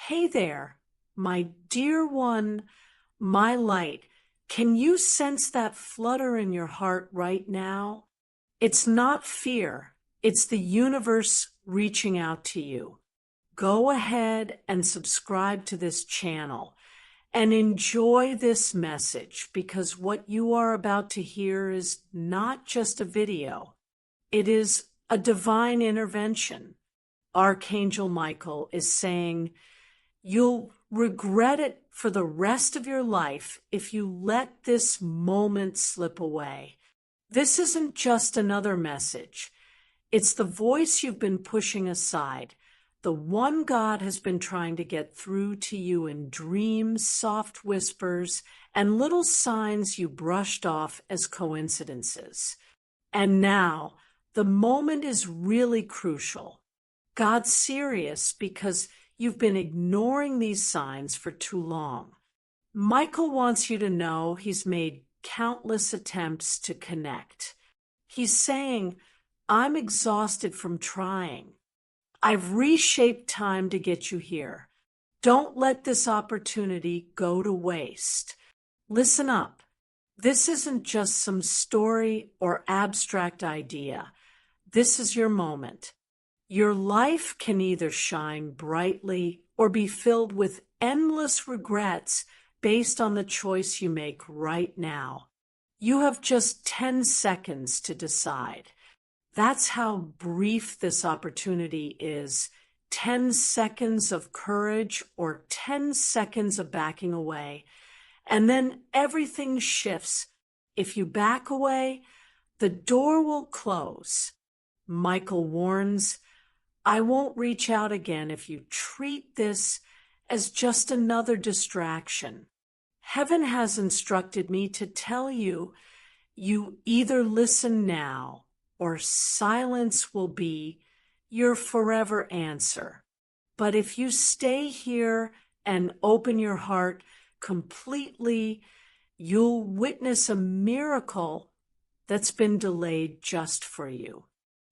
Hey there, my dear one, my light. Can you sense that flutter in your heart right now? It's not fear, it's the universe reaching out to you. Go ahead and subscribe to this channel and enjoy this message, because what you are about to hear is not just a video. It is a divine intervention. Archangel Michael is saying, you'll regret it for the rest of your life if you let this moment slip away. This isn't just another message. It's the voice you've been pushing aside, the one God has been trying to get through to you in dreams, soft whispers, and little signs you brushed off as coincidences. And now, the moment is really crucial. God's serious because you've been ignoring these signs for too long. Michael wants you to know he's made countless attempts to connect. He's saying, I'm exhausted from trying. I've reshaped time to get you here. Don't let this opportunity go to waste. Listen up. This isn't just some story or abstract idea. This is your moment. Your life can either shine brightly or be filled with endless regrets based on the choice you make right now. You have just 10 seconds to decide. That's how brief this opportunity is. 10 seconds of courage or 10 seconds of backing away. And then everything shifts. If you back away, the door will close. Michael warns, I won't reach out again if you treat this as just another distraction. Heaven has instructed me to tell you, you either listen now or silence will be your forever answer. But if you stay here and open your heart completely, you'll witness a miracle that's been delayed just for you.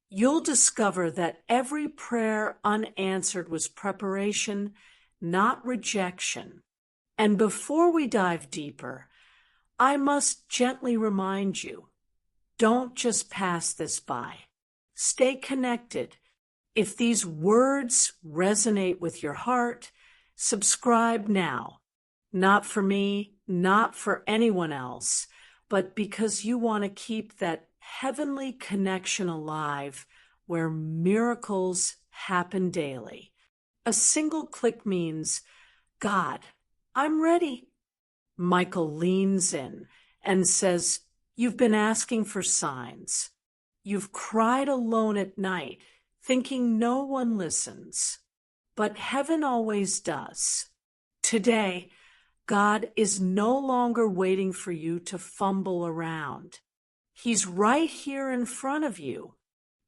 You'll discover that every prayer unanswered was preparation, not rejection. And before we dive deeper, I must gently remind you, don't just pass this by. Stay connected. If these words resonate with your heart, subscribe now. Not for me, not for anyone else, but because you want to keep that heavenly connection alive where miracles happen daily. A single click means, God, I'm ready. Michael leans in and says, you've been asking for signs. You've cried alone at night, thinking no one listens. But heaven always does. Today, God is no longer waiting for you to fumble around. He's right here in front of you.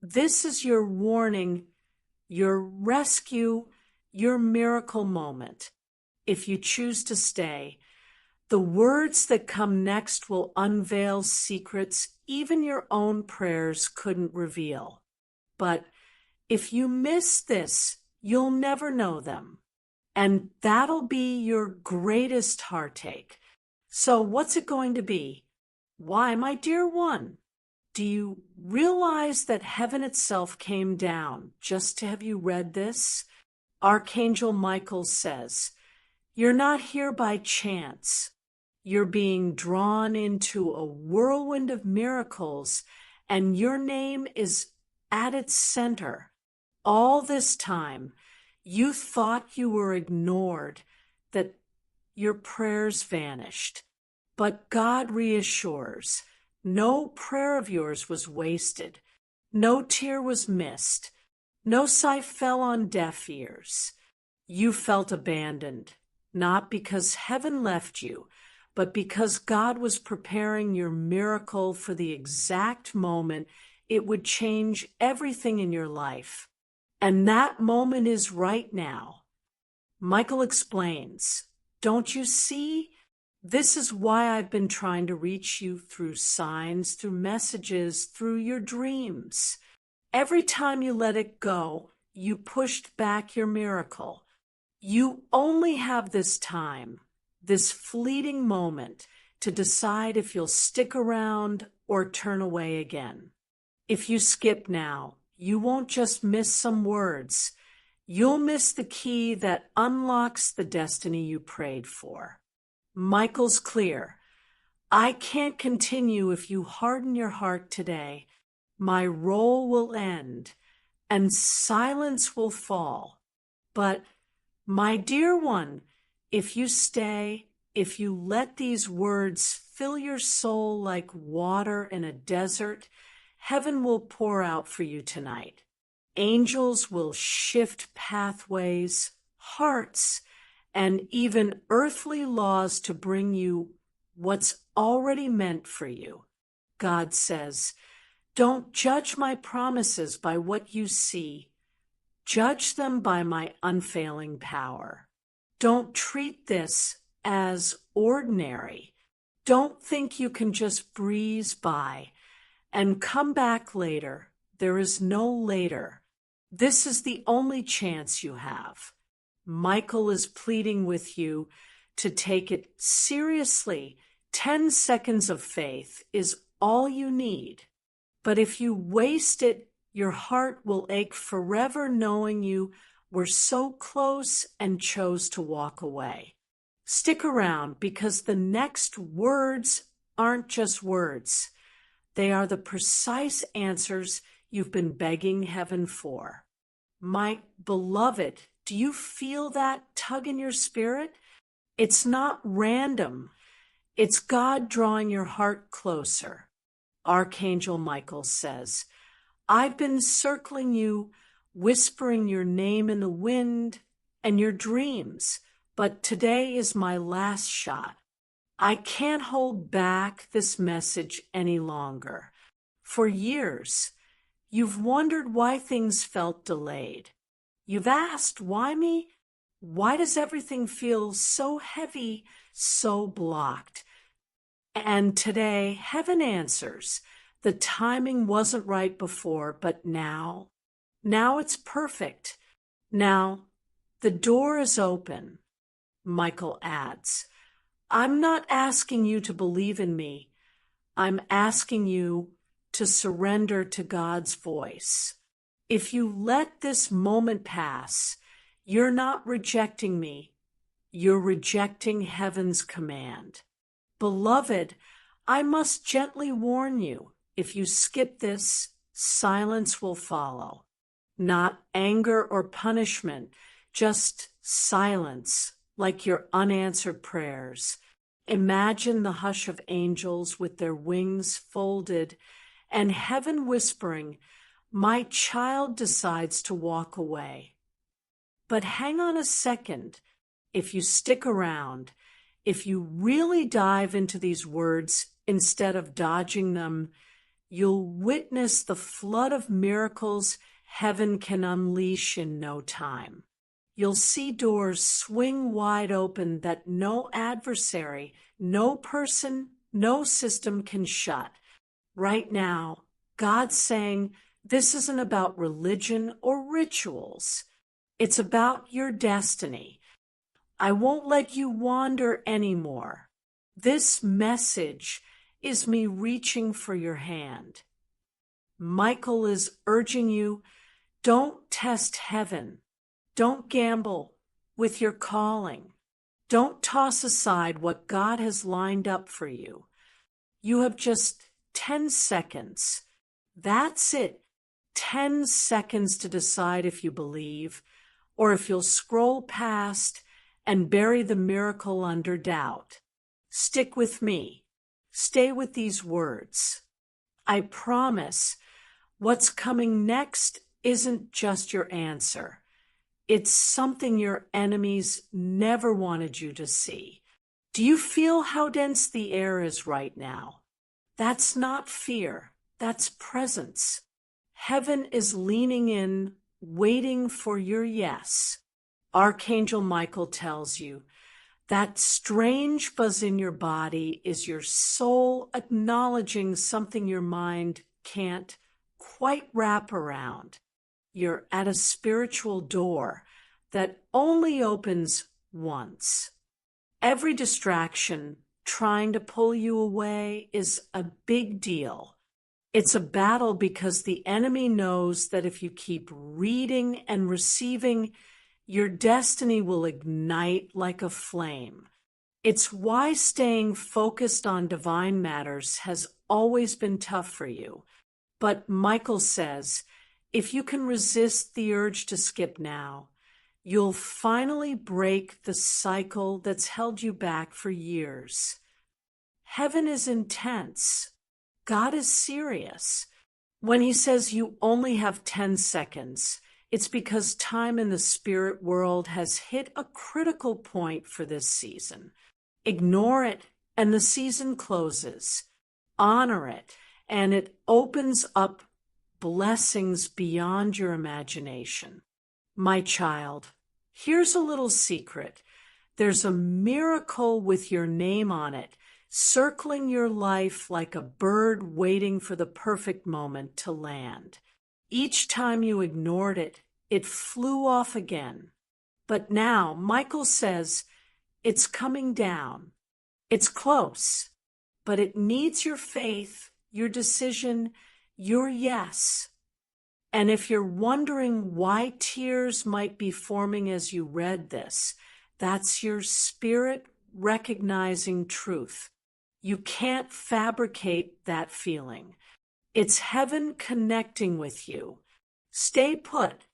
This is your warning, your rescue, your miracle moment. If you choose to stay, the words that come next will unveil secrets even your own prayers couldn't reveal. But if you miss this, you'll never know them. And that'll be your greatest heartache. So what's it going to be? Why, my dear one, do you realize that heaven itself came down just to have you read this? Archangel Michael says, you're not here by chance. You're being drawn into a whirlwind of miracles, and your name is at its center. All this time, you thought you were ignored, that your prayers vanished. But God reassures, no prayer of yours was wasted. No tear was missed. No sigh fell on deaf ears. You felt abandoned, not because heaven left you, but because God was preparing your miracle for the exact moment it would change everything in your life. And that moment is right now. Michael explains, don't you see? This is why I've been trying to reach you through signs, through messages, through your dreams. Every time you let it go, you pushed back your miracle. You only have this time, this fleeting moment, to decide if you'll stick around or turn away again. If you skip now, you won't just miss some words. You'll miss the key that unlocks the destiny you prayed for. Michael's clear. I can't continue if you harden your heart today. My role will end, and silence will fall. But, my dear one, if you stay, if you let these words fill your soul like water in a desert, heaven will pour out for you tonight. Angels will shift pathways, hearts, and even earthly laws to bring you what's already meant for you. God says, don't judge my promises by what you see. Judge them by my unfailing power. Don't treat this as ordinary. Don't think you can just breeze by and come back later. There is no later. This is the only chance you have. Michael is pleading with you to take it seriously. 10 seconds of faith is all you need. But if you waste it, your heart will ache forever knowing you were so close and chose to walk away. Stick around because the next words aren't just words. They are the precise answers you've been begging heaven for. My beloved, do you feel that tug in your spirit? It's not random. It's God drawing your heart closer. Archangel Michael says, I've been circling you, whispering your name in the wind and your dreams, but today is my last shot. I can't hold back this message any longer. For years, you've wondered why things felt delayed. You've asked, why me? Why does everything feel so heavy, so blocked? And today, heaven answers. The timing wasn't right before, but now it's perfect. Now, the door is open. Michael adds, I'm not asking you to believe in me. I'm asking you to surrender to God's voice. If you let this moment pass, you're not rejecting me. You're rejecting heaven's command. Beloved, I must gently warn you, if you skip this, silence will follow. Not anger or punishment, just silence, like your unanswered prayers. Imagine the hush of angels with their wings folded and heaven whispering, my child decides to walk away. But hang on a second. If you stick around, if you really dive into these words instead of dodging them, you'll witness the flood of miracles heaven can unleash in no time. You'll see doors swing wide open that no adversary, no person, no system can shut. Right now, God's saying, this isn't about religion or rituals. It's about your destiny. I won't let you wander anymore. This message is me reaching for your hand. Michael is urging you, don't test heaven. Don't gamble with your calling. Don't toss aside what God has lined up for you. You have just 10 seconds. That's it. 10 seconds to decide if you believe or if you'll scroll past and bury the miracle under doubt. Stick with me. Stay with these words. I promise what's coming next isn't just your answer. It's something your enemies never wanted you to see. Do you feel how dense the air is right now? That's not fear. That's presence. Heaven is leaning in, waiting for your yes. Archangel Michael tells you that strange buzz in your body is your soul acknowledging something your mind can't quite wrap around. You're at a spiritual door, that only opens once. Every distraction trying to pull you away is a big deal. It's a battle because the enemy knows that if you keep reading and receiving, your destiny will ignite like a flame. It's why staying focused on divine matters has always been tough for you. But Michael says, if you can resist the urge to skip now, you'll finally break the cycle that's held you back for years. Heaven is intense. God is serious. When he says you only have 10 seconds, it's because time in the spirit world has hit a critical point for this season. Ignore it, and the season closes. Honor it, and it opens up blessings beyond your imagination. My child, here's a little secret. There's a miracle with your name on it, circling your life like a bird waiting for the perfect moment to land. Each time you ignored it, it flew off again. But now, Michael says, it's coming down. It's close, but it needs your faith, your decision, your yes. And if you're wondering why tears might be forming as you read this, that's your spirit recognizing truth. You can't fabricate that feeling. It's heaven connecting with you. Stay put,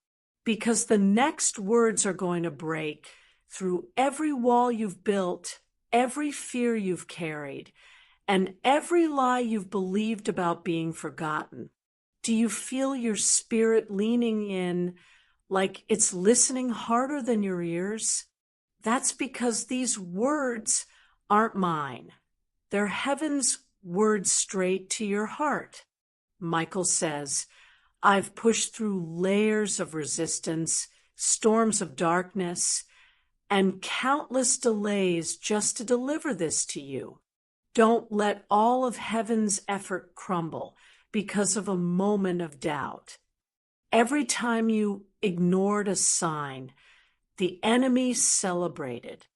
because the next words are going to break through every wall you've built, every fear you've carried, and every lie you've believed about being forgotten. Do you feel your spirit leaning in like it's listening harder than your ears? That's because these words aren't mine. They're heaven's words straight to your heart. Michael says, I've pushed through layers of resistance, storms of darkness, and countless delays just to deliver this to you. Don't let all of heaven's effort crumble because of a moment of doubt. Every time you ignored a sign, the enemy celebrated.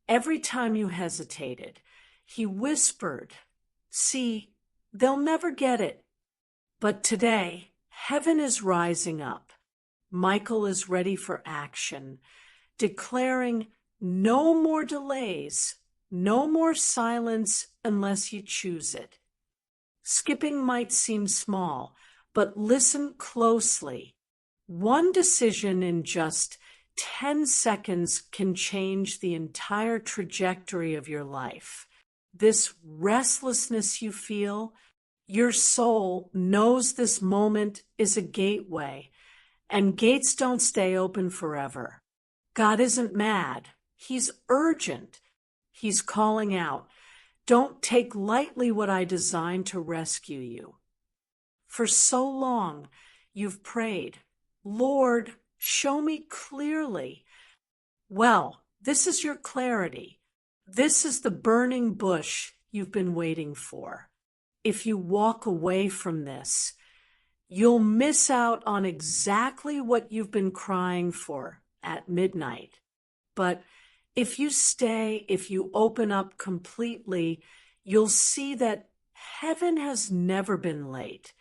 Every time you hesitated, he whispered, see, they'll never get it. But today, heaven is rising up. Michael is ready for action, declaring no more delays, no more silence unless you choose it. Skipping might seem small, but listen closely. One decision in just 10 seconds can change the entire trajectory of your life. This restlessness you feel, your soul knows this moment is a gateway, and gates don't stay open forever. God isn't mad. He's urgent. He's calling out, don't take lightly what I designed to rescue you. For so long, you've prayed, Lord, show me clearly. Well, this is your clarity. This is the burning bush you've been waiting for. If you walk away from this, you'll miss out on exactly what you've been crying for at midnight. But if you stay, if you open up completely, you'll see that heaven has never been late.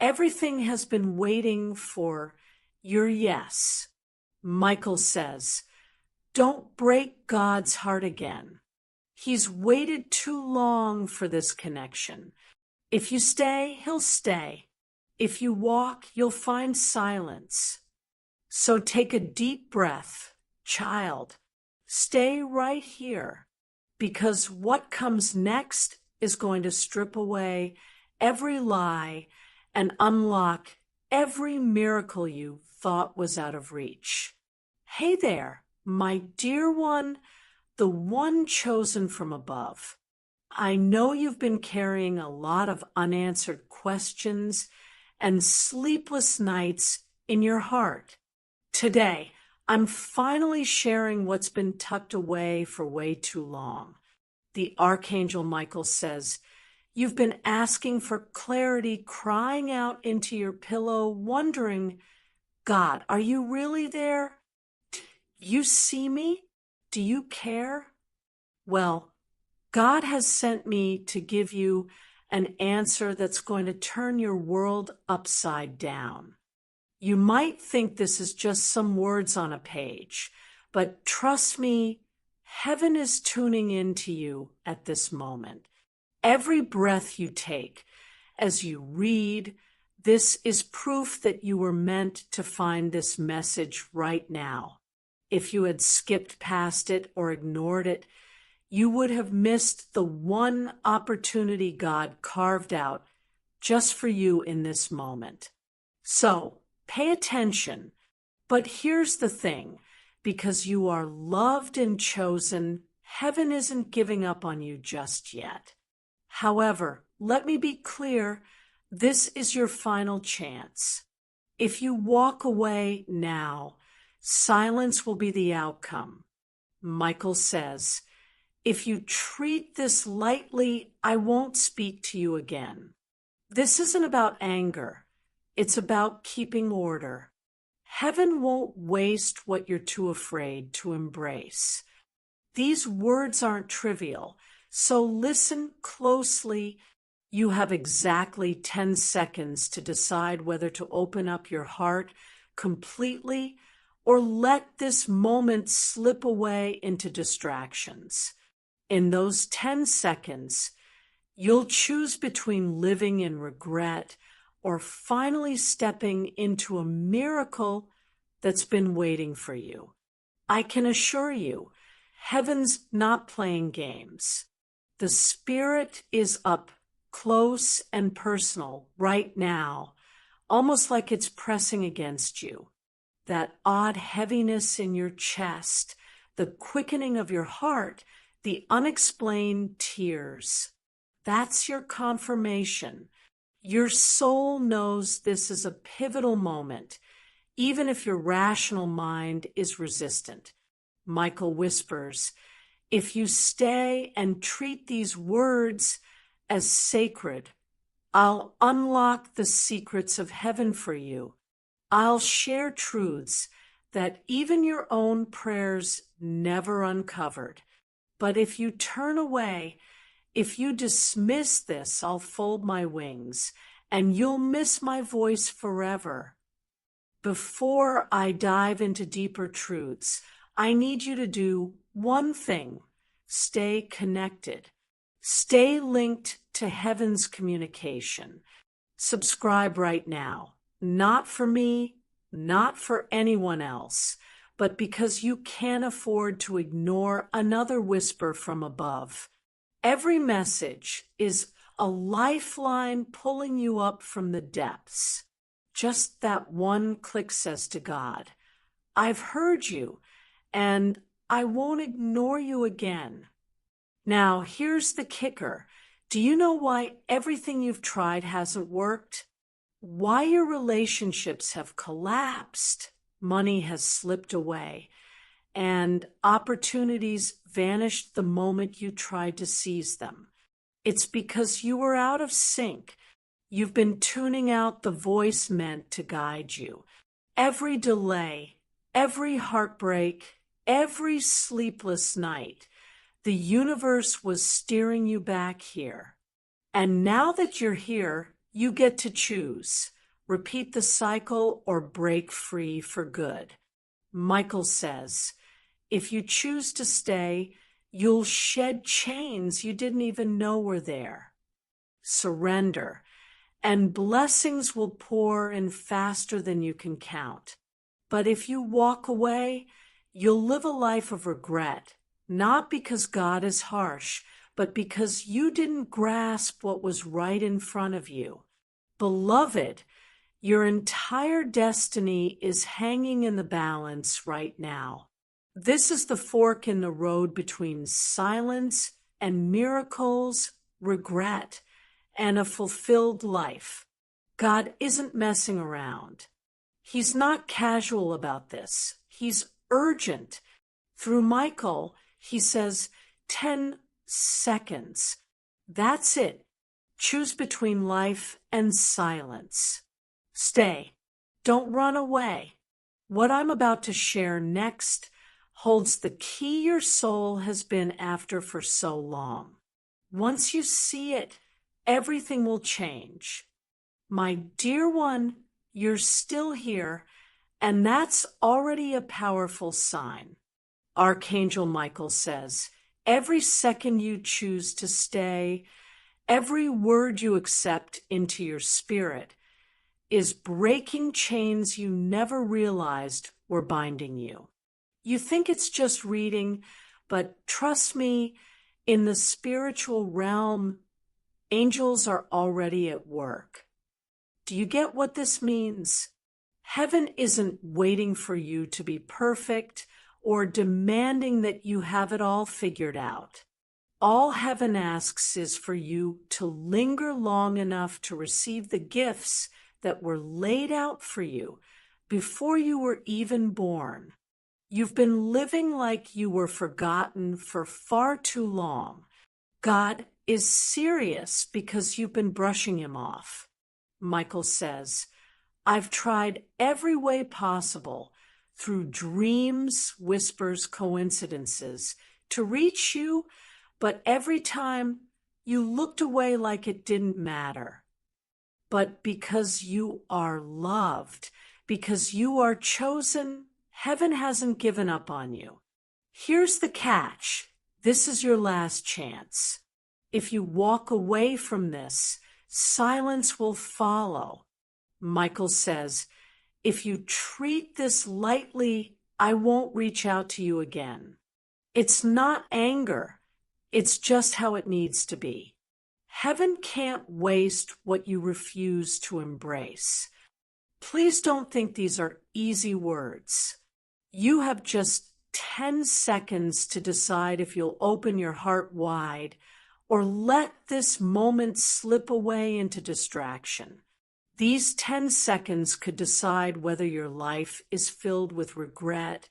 Everything has been waiting for your yes. Michael says, don't break God's heart again. He's waited too long for this connection. If you stay, he'll stay. If you walk, you'll find silence. So take a deep breath, child. Stay right here, because what comes next is going to strip away every lie and unlock every miracle you thought was out of reach. Hey there, my dear one, the one chosen from above. I know you've been carrying a lot of unanswered questions and sleepless nights in your heart. Today, I'm finally sharing what's been tucked away for way too long. The Archangel Michael says, you've been asking for clarity, crying out into your pillow, wondering, God, are you really there? You see me? Do you care? Well, God has sent me to give you an answer that's going to turn your world upside down. You might think this is just some words on a page, but trust me, heaven is tuning into you at this moment. Every breath you take, as you read, this is proof that you were meant to find this message right now. If you had skipped past it or ignored it, you would have missed the one opportunity God carved out just for you in this moment. So, pay attention. But here's the thing, because you are loved and chosen, heaven isn't giving up on you just yet. However, let me be clear, this is your final chance. If you walk away now, silence will be the outcome. Michael says, if you treat this lightly, I won't speak to you again. This isn't about anger. It's about keeping order. Heaven won't waste what you're too afraid to embrace. These words aren't trivial, so listen closely. You have exactly 10 seconds to decide whether to open up your heart completely or let this moment slip away into distractions. In those 10 seconds, you'll choose between living in regret or finally stepping into a miracle that's been waiting for you. I can assure you, heaven's not playing games. The Spirit is up close and personal right now, almost like it's pressing against you. That odd heaviness in your chest, the quickening of your heart, the unexplained tears. That's your confirmation. Your soul knows this is a pivotal moment, even if your rational mind is resistant. Michael whispers, if you stay and treat these words as sacred, I'll unlock the secrets of heaven for you. I'll share truths that even your own prayers never uncovered. But if you turn away, if you dismiss this, I'll fold my wings, and you'll miss my voice forever. Before I dive into deeper truths, I need you to do one thing. Stay connected. Stay linked to heaven's communication. Subscribe right now. Not for me, not for anyone else, but because you can't afford to ignore another whisper from above. Every message is a lifeline pulling you up from the depths. Just that one click says to God, I've heard you, and I won't ignore you again. Now, here's the kicker. Do you know why everything you've tried hasn't worked? Why your relationships have collapsed, money has slipped away, and opportunities vanished the moment you tried to seize them? It's because you were out of sync. You've been tuning out the voice meant to guide you. Every delay, every heartbreak, every sleepless night, the universe was steering you back here. And now that you're here, you get to choose. Repeat the cycle or break free for good. Michael says, if you choose to stay, you'll shed chains you didn't even know were there. Surrender, and blessings will pour in faster than you can count. But if you walk away, you'll live a life of regret, not because God is harsh, but because you didn't grasp what was right in front of you. Beloved, your entire destiny is hanging in the balance right now. This is the fork in the road between silence and miracles, regret, and a fulfilled life. God isn't messing around. He's not casual about this. He's urgent. Through Michael, he says, 10 seconds. That's it. Choose between life and silence. Stay. Don't run away. What I'm about to share next, holds the key your soul has been after for so long. Once you see it, everything will change. My dear one, you're still here, and that's already a powerful sign. Archangel Michael says, every second you choose to stay, every word you accept into your spirit is breaking chains you never realized were binding you. You think it's just reading, but trust me, in the spiritual realm, angels are already at work. Do you get what this means? Heaven isn't waiting for you to be perfect or demanding that you have it all figured out. All heaven asks is for you to linger long enough to receive the gifts that were laid out for you before you were even born. You've been living like you were forgotten for far too long. God is serious because you've been brushing him off. Michael says, I've tried every way possible, through dreams, whispers, coincidences, to reach you, but every time you looked away like it didn't matter. But because you are loved, because you are chosen, heaven hasn't given up on you. Here's the catch. This is your last chance. If you walk away from this, silence will follow. Michael says, if you treat this lightly, I won't reach out to you again. It's not anger. It's just how it needs to be. Heaven can't waste what you refuse to embrace. Please don't think these are easy words. You have just 10 seconds to decide if you'll open your heart wide or let this moment slip away into distraction. These 10 seconds could decide whether your life is filled with regret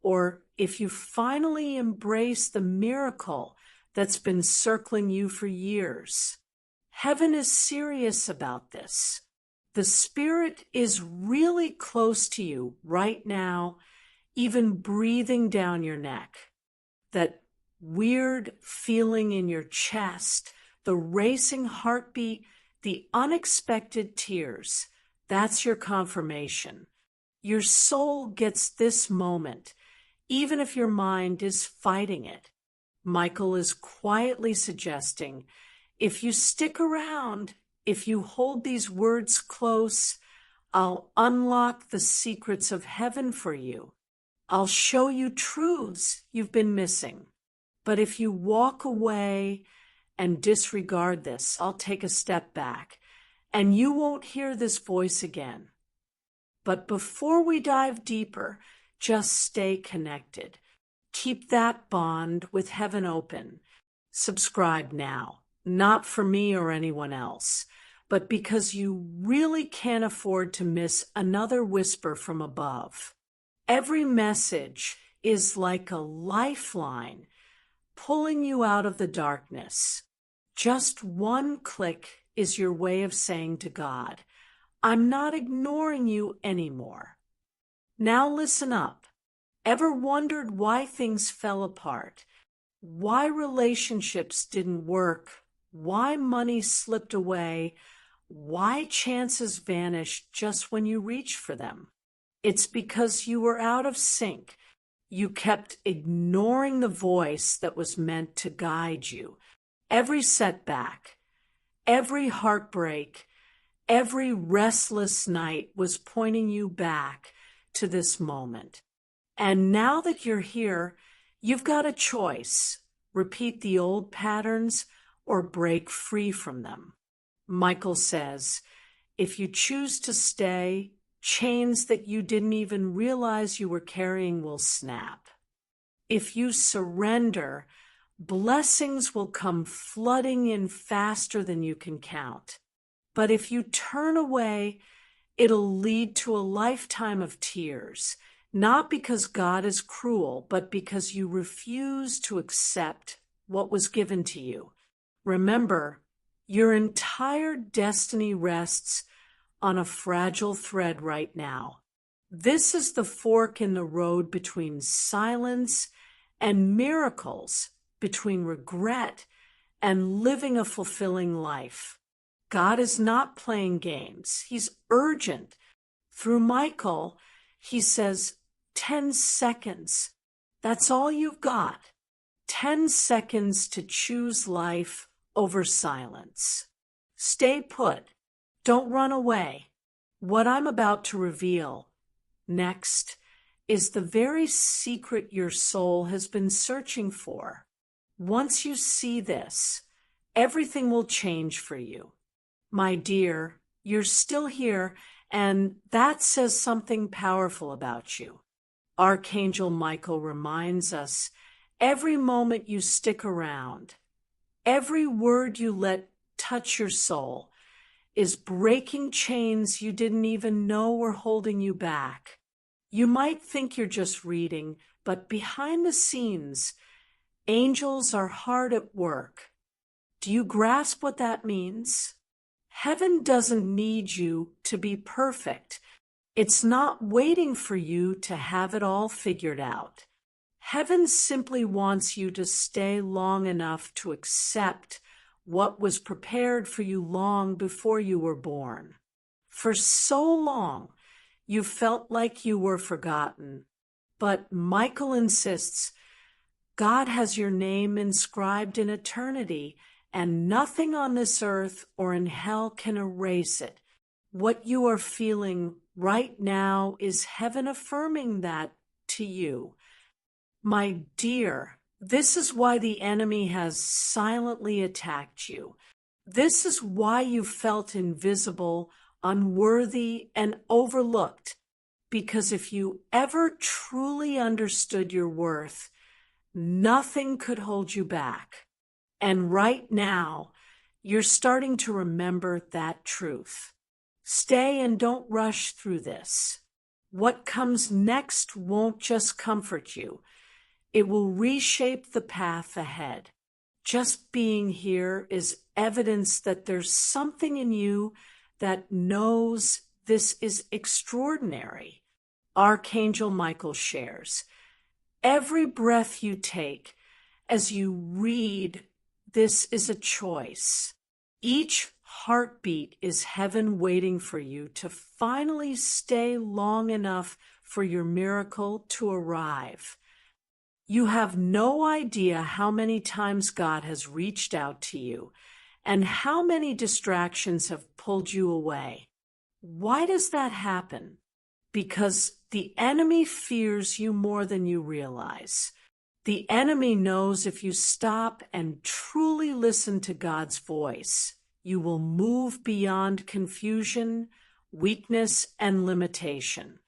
or if you finally embrace the miracle that's been circling you for years. Heaven is serious about this. The Spirit is really close to you right now, even breathing down your neck. That weird feeling in your chest, the racing heartbeat, the unexpected tears, that's your confirmation. Your soul gets this moment, even if your mind is fighting it. Michael is quietly suggesting, if you stick around, if you hold these words close, I'll unlock the secrets of heaven for you. I'll show you truths you've been missing. But if you walk away and disregard this, I'll take a step back, and you won't hear this voice again. But before we dive deeper, just stay connected. Keep that bond with heaven open. Subscribe now, not for me or anyone else, but because you really can't afford to miss another whisper from above. Every message is like a lifeline, pulling you out of the darkness. Just one click is your way of saying to God, I'm not ignoring you anymore. Now listen up. Ever wondered why things fell apart? Why relationships didn't work? Why money slipped away? Why chances vanished just when you reached for them? It's because you were out of sync. You kept ignoring the voice that was meant to guide you. Every setback, every heartbreak, every restless night was pointing you back to this moment. And now that you're here, you've got a choice. Repeat the old patterns or break free from them. Michael says, if you choose to stay, chains that you didn't even realize you were carrying will snap. If you surrender, blessings will come flooding in faster than you can count. But if you turn away, it'll lead to a lifetime of tears, not because God is cruel, but because you refuse to accept what was given to you. Remember, your entire destiny rests on a fragile thread right now. This is the fork in the road between silence and miracles, between regret and living a fulfilling life. God is not playing games. He's urgent. Through Michael, he says, 10 seconds. That's all you've got. 10 seconds to choose life over silence. Stay put. Don't run away. What I'm about to reveal next is the very secret your soul has been searching for. Once you see this, everything will change for you. My dear, you're still here, and that says something powerful about you. Archangel Michael reminds us, every moment you stick around, every word you let touch your soul, is breaking chains you didn't even know were holding you back. You might think you're just reading, but behind the scenes, angels are hard at work. Do you grasp what that means? Heaven doesn't need you to be perfect. It's not waiting for you to have it all figured out. Heaven simply wants you to stay long enough to accept what was prepared for you long before you were born. For so long, you felt like you were forgotten. But Michael insists, God has your name inscribed in eternity, and nothing on this earth or in hell can erase it. What you are feeling right now is heaven affirming that to you. My dear, this is why the enemy has silently attacked you. This is why you felt invisible, unworthy, and overlooked. Because if you ever truly understood your worth, nothing could hold you back. And right now, you're starting to remember that truth. Stay and don't rush through this. What comes next won't just comfort you. It will reshape the path ahead. Just being here is evidence that there's something in you that knows this is extraordinary. Archangel Michael shares, every breath you take as you read, this is a choice. Each heartbeat is heaven waiting for you to finally stay long enough for your miracle to arrive. You have no idea how many times God has reached out to you and how many distractions have pulled you away. Why does that happen? Because the enemy fears you more than you realize. The enemy knows if you stop and truly listen to God's voice, you will move beyond confusion, weakness, and limitation.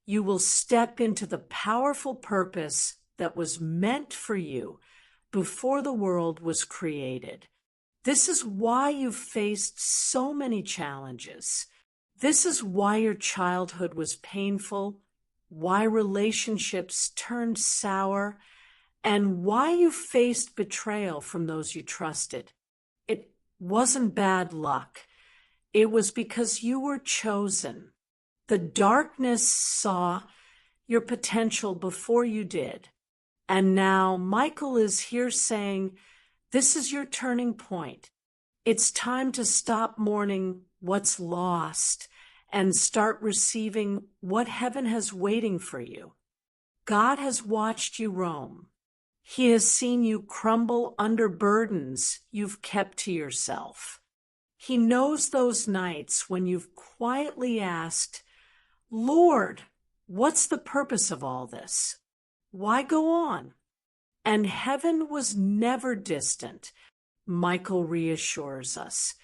You will step into the powerful purpose that was meant for you before the world was created. This is why you've faced so many challenges. This is why your childhood was painful, why relationships turned sour, and why you faced betrayal from those you trusted. It wasn't bad luck. It was because you were chosen. The darkness saw your potential before you did. And now Michael is here saying, this is your turning point. It's time to stop mourning what's lost and start receiving what heaven has waiting for you. God has watched you roam. He has seen you crumble under burdens you've kept to yourself. He knows those nights when you've quietly asked, Lord, what's the purpose of all this? Why go on? And heaven was never distant, Michael reassures us.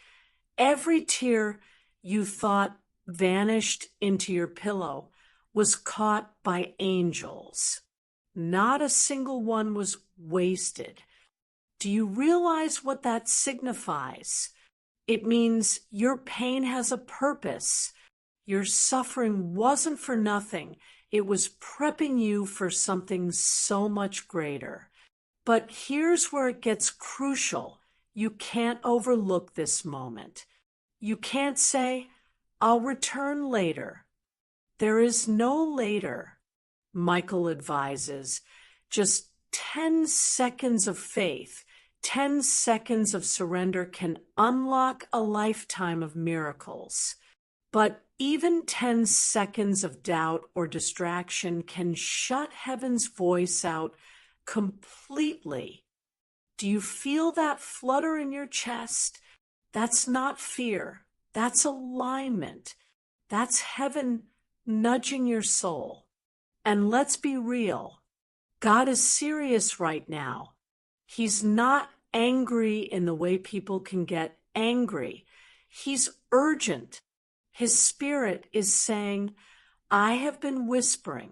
Every tear you thought vanished into your pillow was caught by angels. Not a single one was wasted. Do you realize what that signifies? It means your pain has a purpose. Your suffering wasn't for nothing. It was prepping you for something so much greater. But here's where it gets crucial. You can't overlook this moment. You can't say, I'll return later. There is no later, Michael advises. Just 10 seconds of faith, 10 seconds of surrender can unlock a lifetime of miracles. But even 10 seconds of doubt or distraction can shut heaven's voice out completely. Do you feel that flutter in your chest? That's not fear. That's alignment. That's heaven nudging your soul. And let's be real. God is serious right now. He's not angry in the way people can get angry. He's urgent. His spirit is saying, I have been whispering.